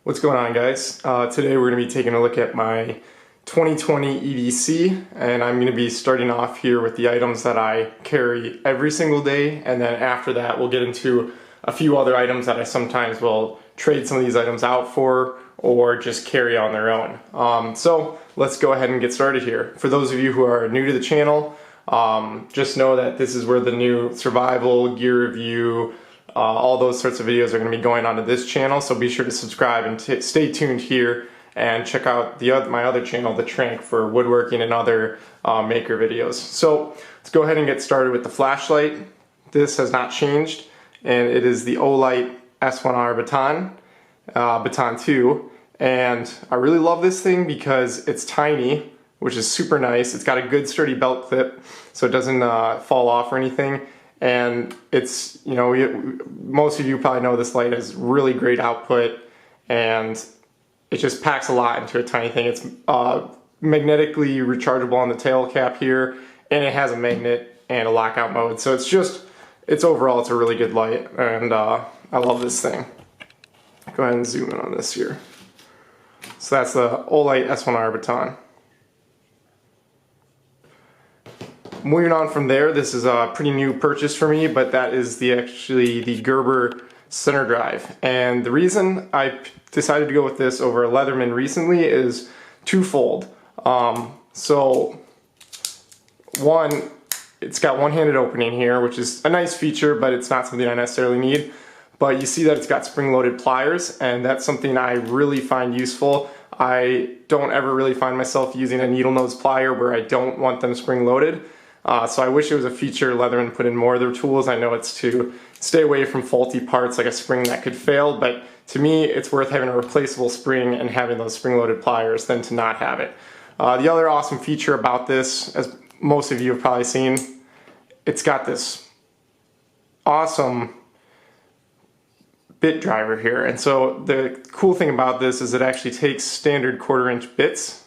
What's going on, guys? Today we're going to be taking a look at my 2020 EDC, and I'm going to be starting off here with the items that I carry every single day, and then after that we'll get into a few other items that I sometimes will trade some of these items out for or just carry on their own. So let's go ahead and get started here. For those of you who are new to the channel, just know that this is where the new survival, gear review, all those sorts of videos are going to be going onto this channel, so be sure to subscribe and stay tuned here and check out my other channel, TheTranq, for woodworking and other maker videos. So let's go ahead and get started with the flashlight. This has not changed, and it is the Olight S1R Baton 2, and I really love this thing because it's tiny, which is super nice. It's got a good sturdy belt clip, so it doesn't fall off or anything. And it's, you know, most of you probably know this light has really great output, and it just packs a lot into a tiny thing. It's magnetically rechargeable on the tail cap here, and it has a magnet and a lockout mode. So overall, it's a really good light, and I love this thing. Go ahead and zoom in on this here. So that's the Olight S1R Baton. Moving on from there, this is a pretty new purchase for me, but that is actually the Gerber center drive. And the reason I decided to go with this over a Leatherman recently is twofold. So one, it's got one-handed opening here, which is a nice feature, but it's not something I necessarily need. But you see that it's got spring-loaded pliers, and that's something I really find useful. I don't ever really find myself using a needle nose plier where I don't want them spring-loaded. So I wish it was a feature Leatherman put in more of their tools. I know it's to stay away from faulty parts like a spring that could fail, but to me it's worth having a replaceable spring and having those spring-loaded pliers than to not have it. The other awesome feature about this, as most of you have probably seen, it's got this awesome bit driver here. And so the cool thing about this is it actually takes standard 1/4-inch bits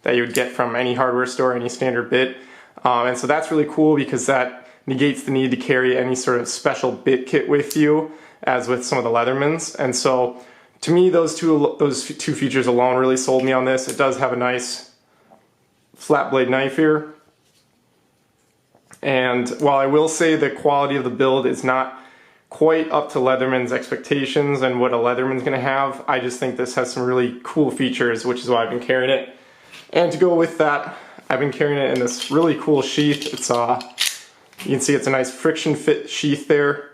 that you would get from any hardware store, any standard bit. And so that's really cool because that negates the need to carry any sort of special bit kit with you, as with some of the Leathermans. And so to me, those two features alone really sold me on this. It does have a nice flat blade knife here. And while I will say the quality of the build is not quite up to Leatherman's expectations and what a Leatherman's going to have, I just think this has some really cool features, which is why I've been carrying it. And to go with that, I've been carrying it in this really cool sheath. It's you can see it's a nice friction fit sheath there.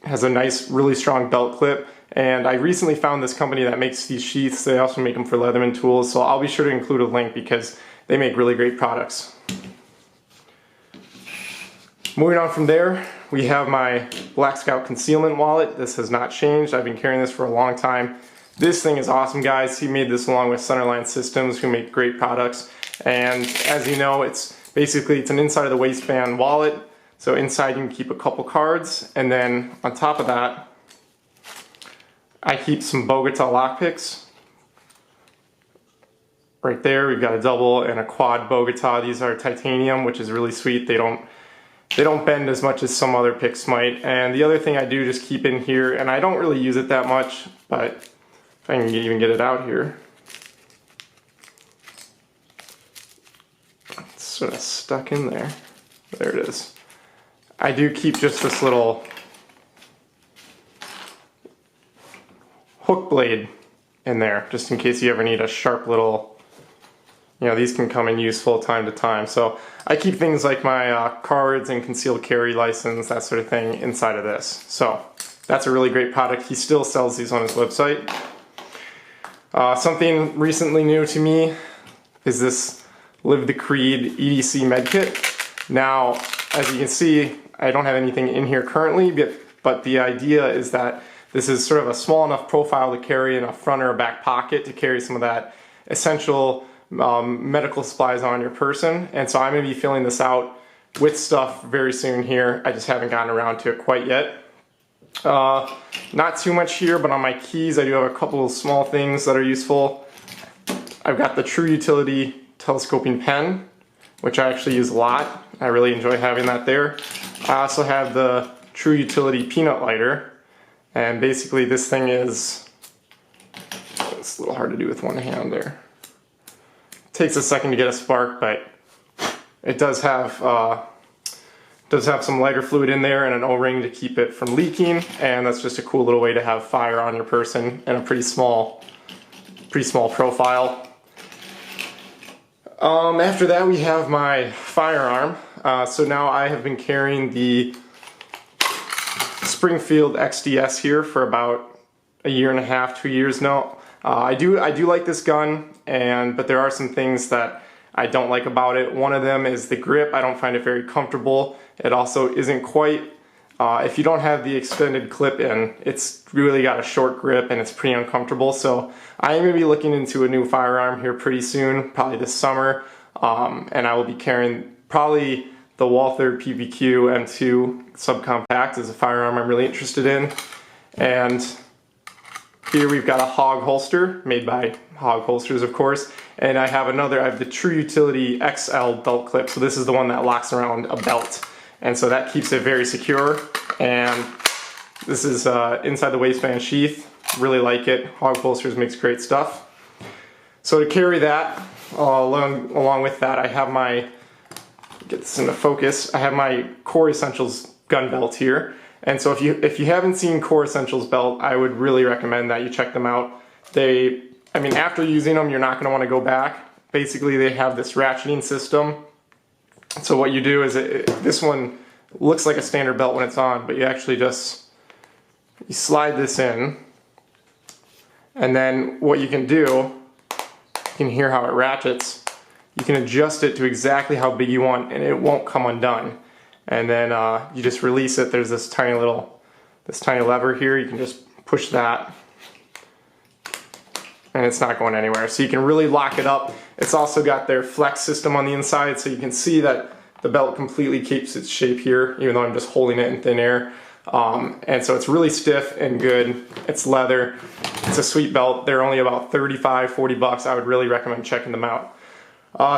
It has a nice, really strong belt clip. And I recently found this company that makes these sheaths. They also make them for Leatherman tools, so I'll be sure to include a link because they make really great products. Moving on from there, we have my Black Scout concealment wallet. This has not changed. I've been carrying this for a long time. This thing is awesome, guys. He made this along with Centerline Systems, who make great products. And as you know, it's an inside of the waistband wallet. So inside you can keep a couple cards, and then on top of that, I keep some Bogota lockpicks. Right there, we've got a double and a quad Bogota. These are titanium, which is really sweet. They don't bend as much as some other picks might. And the other thing I do just keep in here, and I don't really use it that much, but if I can even get it out here. It's sort of stuck in there. There it is. I do keep just this little hook blade in there, just in case you ever need a sharp little, you know, these can come in useful time to time. So I keep things like my cards and concealed carry license, that sort of thing, inside of this. So that's a really great product. He still sells these on his website. Something recently new to me is this Live the Creed EDC med kit. Now, as you can see, I don't have anything in here currently, but the idea is that this is sort of a small enough profile to carry in a front or a back pocket to carry some of that essential medical supplies on your person. And so I'm going to be filling this out with stuff very soon here. I just haven't gotten around to it quite yet. Not too much here, but on my keys I do have a couple of small things that are useful. I've got the True Utility telescoping pen, which I actually use a lot. I really enjoy having that there. I also have the True Utility peanut lighter, and basically this thing is It's a little hard to do with one hand there. Takes a second to get a spark, but it does have some lighter fluid in there and an O-ring to keep it from leaking, and that's just a cool little way to have fire on your person and a pretty small profile. After that we have my firearm. So now I have been carrying the Springfield XDS here for about a year and a half, 2 years now. I do like this gun, but there are some things that I don't like about it. One of them is the grip. I don't find it very comfortable. It also isn't quite, if you don't have the extended clip in, it's really got a short grip and it's pretty uncomfortable. So I am going to be looking into a new firearm here pretty soon, probably this summer, and I will be carrying probably the Walther PPQ M2 subcompact is a firearm I'm really interested in. And here we've got a Hog holster, made by Hog holsters of course, and I have the True Utility XL belt clip, so this is the one that locks around a belt, and so that keeps it very secure. And this is inside the waistband sheath, really like it. Hog holsters makes great stuff. So to carry that, along with that, I have my, get this into focus, I have my Core Essentials gun belt here. And so if you haven't seen Core Essentials belt, I would really recommend that you check them out. After using them, you're not going to want to go back. Basically, they have this ratcheting system. So what you do is, this one looks like a standard belt when it's on, but you actually you slide this in, and then what you can do, you can hear how it ratchets. You can adjust it to exactly how big you want, and it won't come undone. And then you just release it. There's this tiny lever here. You can just push that, and it's not going anywhere. So you can really lock it up. It's also got their flex system on the inside, so you can see that the belt completely keeps its shape here, even though I'm just holding it in thin air. And so it's really stiff and good. It's leather. It's a sweet belt. They're only about 35, 40 bucks. I would really recommend checking them out.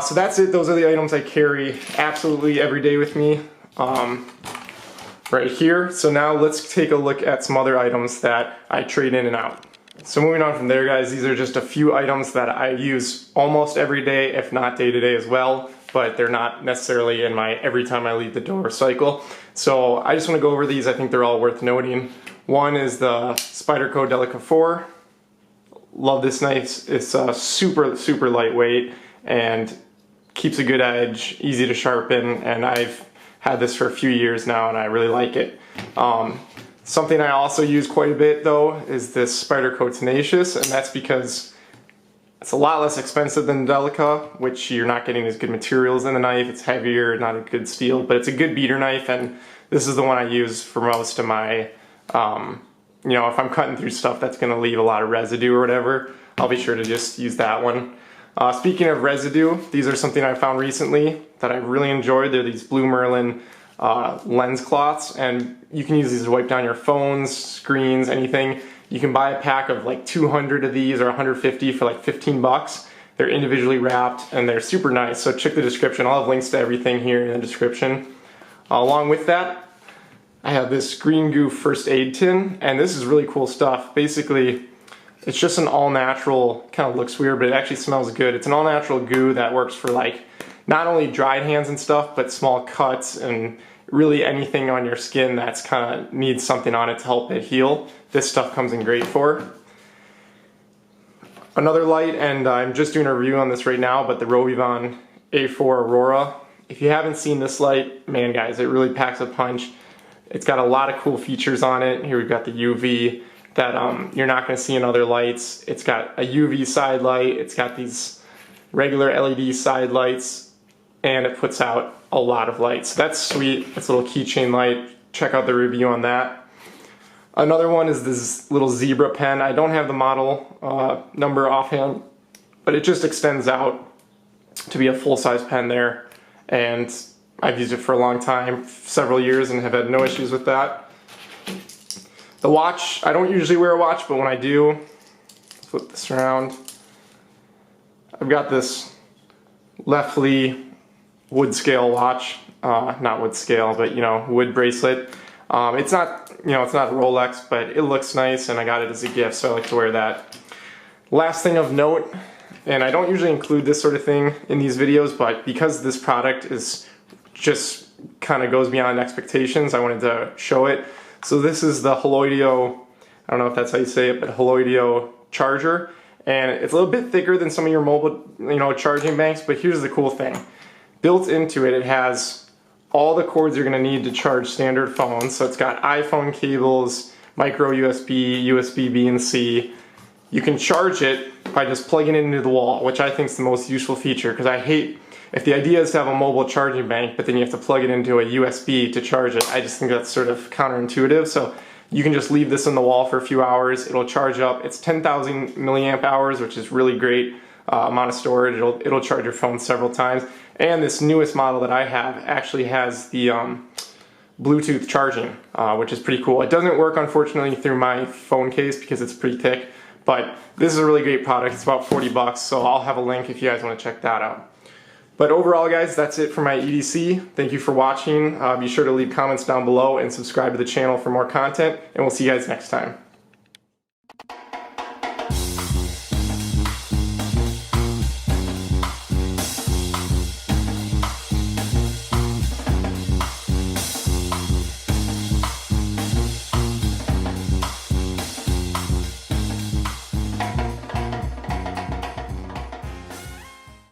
So that's it. Those are the items I carry absolutely every day with me. Right here. So now let's take a look at some other items that I trade in and out. So moving on from there, guys, these are just a few items that I use almost every day, if not day to day as well, but they're not necessarily in my every time I leave the door cycle. So I just want to go over these. I think they're all worth noting. One is the Spyderco Delica 4. Love this knife. It's super lightweight and keeps a good edge, easy to sharpen, and I've had this for a few years now and I really like it. Something I also use quite a bit though is this Spyderco Tenacious, and that's because it's a lot less expensive than Delica, which you're not getting as good materials in the knife. It's heavier, not a good steel, but it's a good beater knife, and this is the one I use for most of my, if I'm cutting through stuff that's going to leave a lot of residue or whatever, I'll be sure to just use that one. Speaking of residue, these are something I found recently that I really enjoyed. They're these Blue Merlin lens cloths, and you can use these to wipe down your phones, screens, anything. You can buy a pack of like 200 of these or 150 for like 15 bucks. They're individually wrapped and they're super nice, so check the description. I'll have links to everything here in the description. Along with that, I have this Green Goo first aid tin, and this is really cool stuff. Basically, it's just an all-natural, kind of looks weird, but it actually smells good. It's an all-natural goo that works for like not only dried hands and stuff, but small cuts and really anything on your skin that's kind of needs something on it to help it heal. This stuff comes in great for. Another light, and I'm just doing a review on this right now, but the Rovivon A4 Aurora. If you haven't seen this light, man guys, it really packs a punch. It's got a lot of cool features on it. Here we've got the UV that you're not going to see in other lights. It's got a UV side light, it's got these regular LED side lights, and it puts out a lot of light. So that's sweet. It's a little keychain light. Check out the review on that. Another one is this little zebra pen. I don't have the model number offhand, but it just extends out to be a full-size pen there, and I've used it for a long time, several years, and have had no issues with that. The watch, I don't usually wear a watch, but when I do, flip this around, I've got this Lefley wood scale watch, not wood scale, but wood bracelet. It's not, it's not a Rolex, but it looks nice, and I got it as a gift, so I like to wear that. Last thing of note, and I don't usually include this sort of thing in these videos, but because this product is just kind of goes beyond expectations, I wanted to show it. So this is the Holoideo, I don't know if that's how you say it, but Holoideo charger. And it's a little bit thicker than some of your mobile, charging banks, but here's the cool thing. Built into it, it has all the cords you're gonna need to charge standard phones. So it's got iPhone cables, micro USB, USB-B and C. You can charge it by just plugging it into the wall, which I think is the most useful feature, because I hate, if the idea is to have a mobile charging bank, but then you have to plug it into a USB to charge it, I just think that's sort of counterintuitive. So you can just leave this on the wall for a few hours, it'll charge up. It's 10,000 milliamp hours, which is really great amount of storage. It'll charge your phone several times. And this newest model that I have actually has the Bluetooth charging, which is pretty cool. It doesn't work, unfortunately, through my phone case because it's pretty thick, but this is a really great product. It's about 40 bucks, so I'll have a link if you guys want to check that out. But overall, guys, that's it for my EDC. Thank you for watching. Be sure to leave comments down below and subscribe to the channel for more content, and we'll see you guys next time.